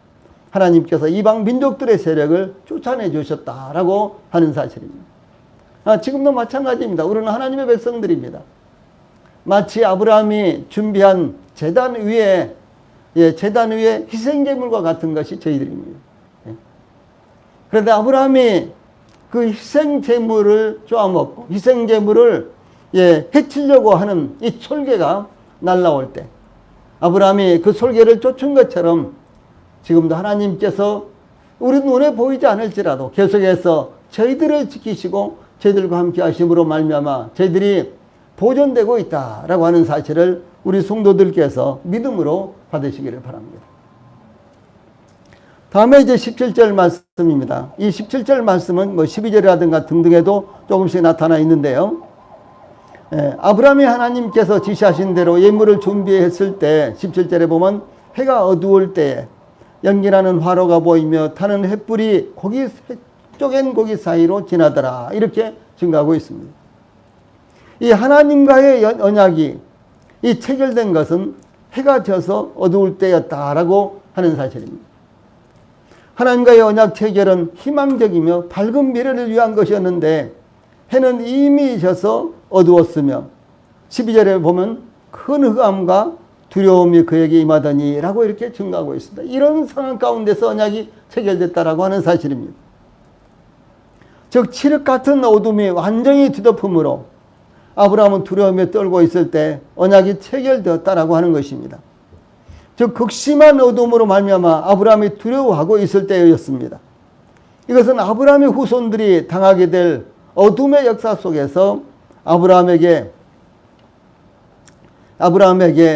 하나님께서 이방 민족들의 세력을 쫓아내 주셨다라고 하는 사실입니다. 지금도 마찬가지입니다. 우리는 하나님의 백성들입니다. 마치 아브라함이 준비한 제단 위에 희생제물과 같은 것이 저희들입니다. 그런데 아브라함이 그 희생제물을 쪼아먹고 희생제물을 해치려고 하는 이 설계가 날라올 때, 아브라함이 그 설계를 쫓은 것처럼 지금도 하나님께서 우리 눈에 보이지 않을지라도 계속해서 저희들을 지키시고 저희들과 함께 하심으로 말미암아 저희들이 보존되고 있다라고 하는 사실을 우리 성도들께서 믿음으로 받으시기를 바랍니다. 다음에 이제 17절 말씀입니다. 이 17절 말씀은 12절이라든가 등등에도 조금씩 나타나 있는데요. 아브라함이 하나님께서 지시하신 대로 예물을 준비했을 때 17절에 보면 해가 어두울 때에 연기나는 화로가 보이며 타는 횃불이 쪼갠 고기 사이로 지나더라 이렇게 증가하고 있습니다. 이 하나님과의 언약이 이 체결된 것은 해가 져서 어두울 때였다라고 하는 사실입니다. 하나님과의 언약 체결은 희망적이며 밝은 미래를 위한 것이었는데 해는 이미 져서 어두웠으며 12절에 보면 큰 흑암과 두려움이 그에게 임하더니 라고 이렇게 증가하고 있습니다. 이런 상황 가운데서 언약이 체결됐다라고 하는 사실입니다. 즉 칠흑 같은 어둠이 완전히 뒤덮음으로 아브라함은 두려움에 떨고 있을 때 언약이 체결되었다라고 하는 것입니다. 즉 극심한 어둠으로 말미암아 아브라함이 두려워하고 있을 때였습니다. 이것은 아브라함의 후손들이 당하게 될 어둠의 역사 속에서 아브라함에게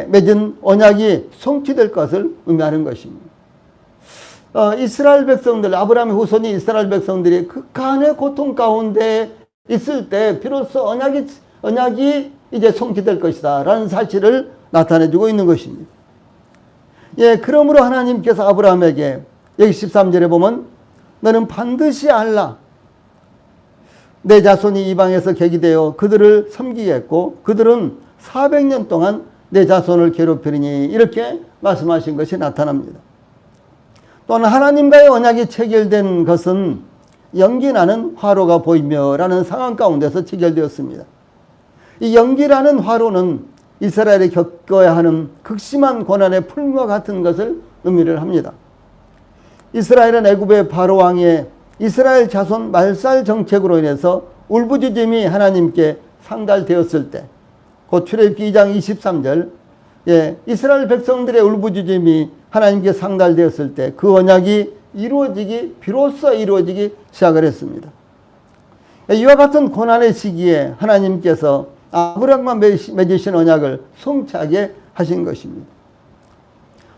맺은 언약이 성취될 것을 의미하는 것입니다. 이스라엘 백성들, 아브라함의 후손이 이스라엘 백성들이 극한의 고통 가운데 있을 때 비로소 언약이 이제 성취될 것이다 라는 사실을 나타내주고 있는 것입니다. 예, 그러므로 하나님께서 아브라함에게 여기 13절에 보면 너는 반드시 알라. 내 자손이 이방에서 객이되어 그들을 섬기겠고 그들은 400년 동안 내 자손을 괴롭히리니 이렇게 말씀하신 것이 나타납니다. 또한 하나님과의 언약이 체결된 것은 연기나는 화로가 보이며 라는 상황 가운데서 체결되었습니다. 이 연기라는 화로는 이스라엘이 겪어야 하는 극심한 고난의 풀무와 같은 것을 의미를 합니다. 이스라엘은 애굽의 바로 왕의 이스라엘 자손 말살 정책으로 인해서 울부짖음이 하나님께 상달되었을 때, 곧 출애굽기 2장 23절, 이스라엘 백성들의 울부짖음이 하나님께 상달되었을 때 그 언약이 비로소 이루어지기 시작을 했습니다. 이와 같은 고난의 시기에 하나님께서 아브라함과 맺으신 언약을 성취하게 하신 것입니다.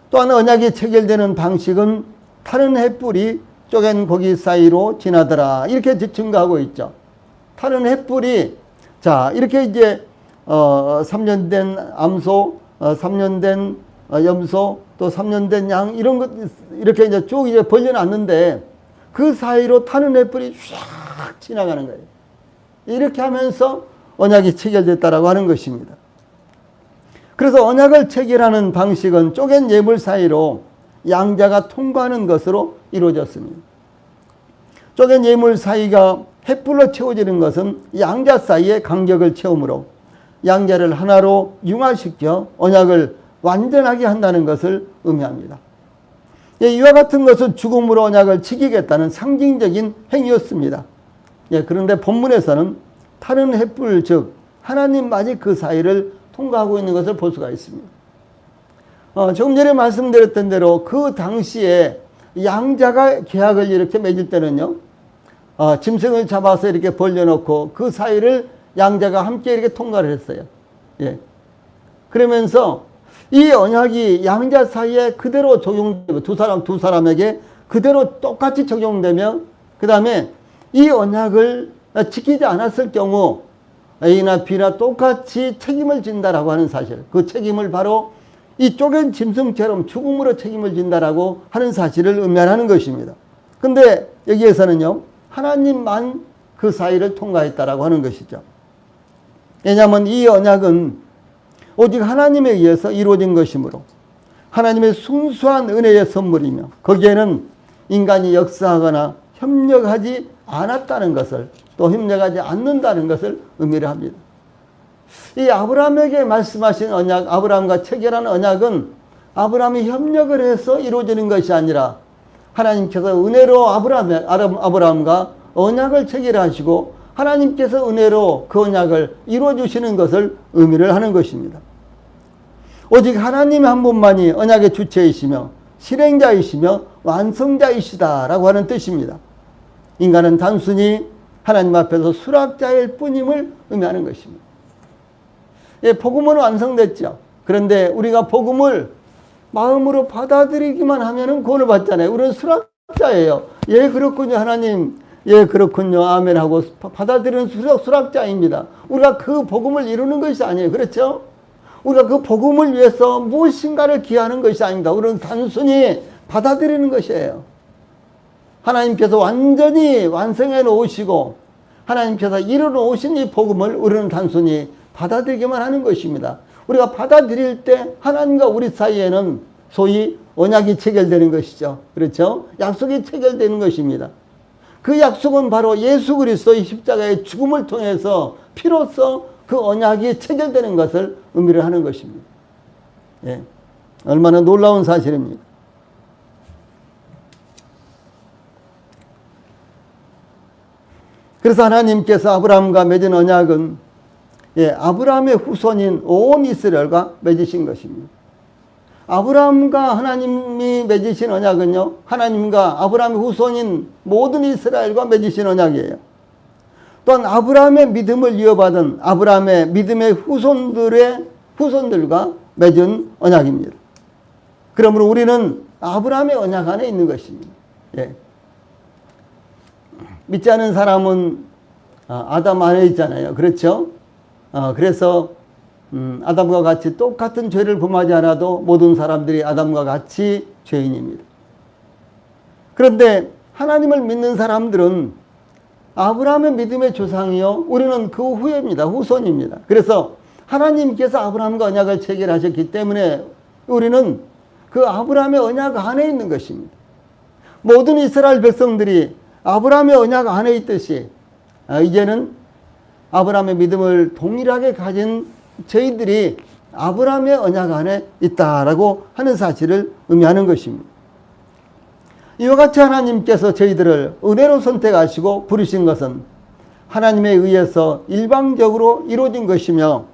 또한 언약이 체결되는 방식은 타는 횃불이 쪼갠 고기 사이로 지나더라 이렇게 증가하고 있죠. 타는 횃불이 이렇게 이제 3년 된 암소, 3년 된 염소, 또 3년 된 양 이런 것 이렇게 이제 쭉 이제 벌려놨는데 그 사이로 타는 횃불이 쫙 지나가는 거예요. 이렇게 하면서 언약이 체결됐다라고 하는 것입니다. 그래서 언약을 체결하는 방식은 쪼갠 예물 사이로 양자가 통과하는 것으로 이루어졌습니다. 쪼갠 예물 사이가 횃불로 채워지는 것은 양자 사이의 간격을 채우므로 양자를 하나로 융화시켜 언약을 완전하게 한다는 것을 의미합니다. 이와 같은 것은 죽음으로 언약을 지키겠다는 상징적인 행위였습니다. 그런데 본문에서는 타는 횃불 즉 하나님만이 그 사이를 통과하고 있는 것을 볼 수가 있습니다. 조금 전에 말씀드렸던 대로 그 당시에 양자가 계약을 이렇게 맺을 때는요, 짐승을 잡아서 이렇게 벌려놓고 그 사이를 양자가 함께 이렇게 통과를 했어요. 그러면서 이 언약이 양자 사이에 그대로 적용되고 두 사람에게 그대로 똑같이 적용되며 그 다음에 이 언약을 지키지 않았을 경우 A나 B나 똑같이 책임을 진다라고 하는 사실, 그 책임을 바로 이 쪼갠 짐승처럼 죽음으로 책임을 진다라고 하는 사실을 의미하는 것입니다. 근데 여기에서는요, 하나님만 그 사이를 통과했다라고 하는 것이죠. 왜냐하면 이 언약은 오직 하나님에 의해서 이루어진 것이므로 하나님의 순수한 은혜의 선물이며 거기에는 인간이 역사하거나 협력하지 않았다는 것을, 또 협력하지 않는다는 것을 의미를 합니다. 이 아브라함에게 말씀하신 언약, 아브라함과 체결한 언약은 아브라함이 협력을 해서 이루어지는 것이 아니라 하나님께서 은혜로 아브라함과 언약을 체결하시고 하나님께서 은혜로 그 언약을 이루어주시는 것을 의미를 하는 것입니다. 오직 하나님 한 분만이 언약의 주체이시며 실행자이시며 완성자이시다라고 하는 뜻입니다. 인간은 단순히 하나님 앞에서 수락자일 뿐임을 의미하는 것입니다. 복음은 완성됐죠. 그런데 우리가 복음을 마음으로 받아들이기만 하면 구원을 받잖아요. 우리는 수락자예요. 그렇군요 하나님, 그렇군요 아멘 하고 받아들이는 수락자입니다. 우리가 그 복음을 이루는 것이 아니에요. 그렇죠? 우리가 그 복음을 위해서 무엇인가를 기하는 것이 아닙니다. 우리는 단순히 받아들이는 것이에요. 하나님께서 완전히 완성해 놓으시고 하나님께서 이루어 놓으신 이 복음을 우리는 단순히 받아들이기만 하는 것입니다. 우리가 받아들일 때 하나님과 우리 사이에는 소위 언약이 체결되는 것이죠. 그렇죠? 약속이 체결되는 것입니다. 그 약속은 바로 예수 그리스도의 십자가의 죽음을 통해서 피로써 그 언약이 체결되는 것을 의미를 하는 것입니다. 예. 얼마나 놀라운 사실입니까? 그래서 하나님께서 아브라함과 맺은 언약은 아브라함의 후손인 온 이스라엘과 맺으신 것입니다. 아브라함과 하나님이 맺으신 언약은요, 하나님과 아브라함의 후손인 모든 이스라엘과 맺으신 언약이에요. 또한 아브라함의 믿음을 이어받은 아브라함의 믿음의 후손들과 맺은 언약입니다. 그러므로 우리는 아브라함의 언약 안에 있는 것입니다. 예. 믿지 않은 사람은 아담 안에 있잖아요. 그렇죠? 그래서 아담과 같이 똑같은 죄를 범하지 않아도 모든 사람들이 아담과 같이 죄인입니다. 그런데 하나님을 믿는 사람들은 아브라함의 믿음의 조상이요, 우리는 그 후예입니다. 후손입니다. 그래서 하나님께서 아브라함과 언약을 체결하셨기 때문에 우리는 그 아브라함의 언약 안에 있는 것입니다. 모든 이스라엘 백성들이 아브라함의 언약 안에 있듯이 이제는 아브라함의 믿음을 동일하게 가진 저희들이 아브라함의 언약 안에 있다라고 하는 사실을 의미하는 것입니다. 이와 같이 하나님께서 저희들을 은혜로 선택하시고 부르신 것은 하나님에 의해서 일방적으로 이루어진 것이며,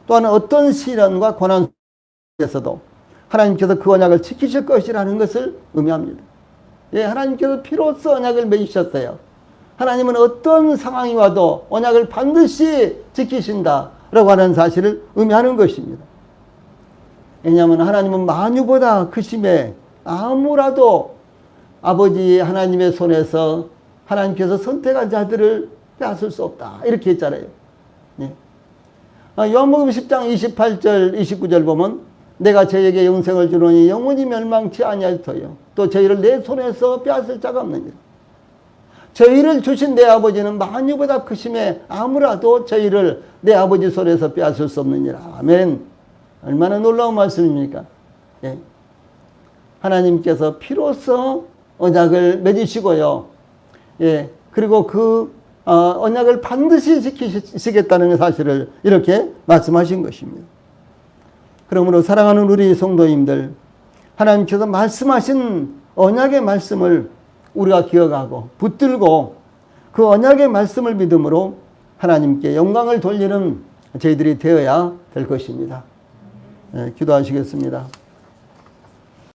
또한 어떤 시련과 고난 속에서도 하나님께서 그 언약을 지키실 것이라는 것을 의미합니다. 예, 하나님께서 피로써 언약을 맺으셨어요. 하나님은 어떤 상황이 와도 언약을 반드시 지키신다라고 하는 사실을 의미하는 것입니다. 왜냐하면 하나님은 만유보다 크심에 아무라도 아버지 하나님의 손에서 하나님께서 선택한 자들을 빼앗을 수 없다, 이렇게 했잖아요. 네. 요한복음 10장 28절 29절 보면 내가 저에게 영생을 주노니 영원히 멸망치 아니할 터요 또 저희를 내 손에서 빼앗을 자가 없느니라. 저희를 주신 내 아버지는 만유보다 크심에 아무라도 저희를 내 아버지 손에서 빼앗을 수 없느니라. 아멘. 얼마나 놀라운 말씀입니까? 예. 하나님께서 피로써 언약을 맺으시고요. 예. 그리고 그 언약을 반드시 지키시겠다는 사실을 이렇게 말씀하신 것입니다. 그러므로 사랑하는 우리 성도님들, 하나님께서 말씀하신 언약의 말씀을 우리가 기억하고 붙들고 그 언약의 말씀을 믿음으로 하나님께 영광을 돌리는 저희들이 되어야 될 것입니다. 네, 기도하시겠습니다.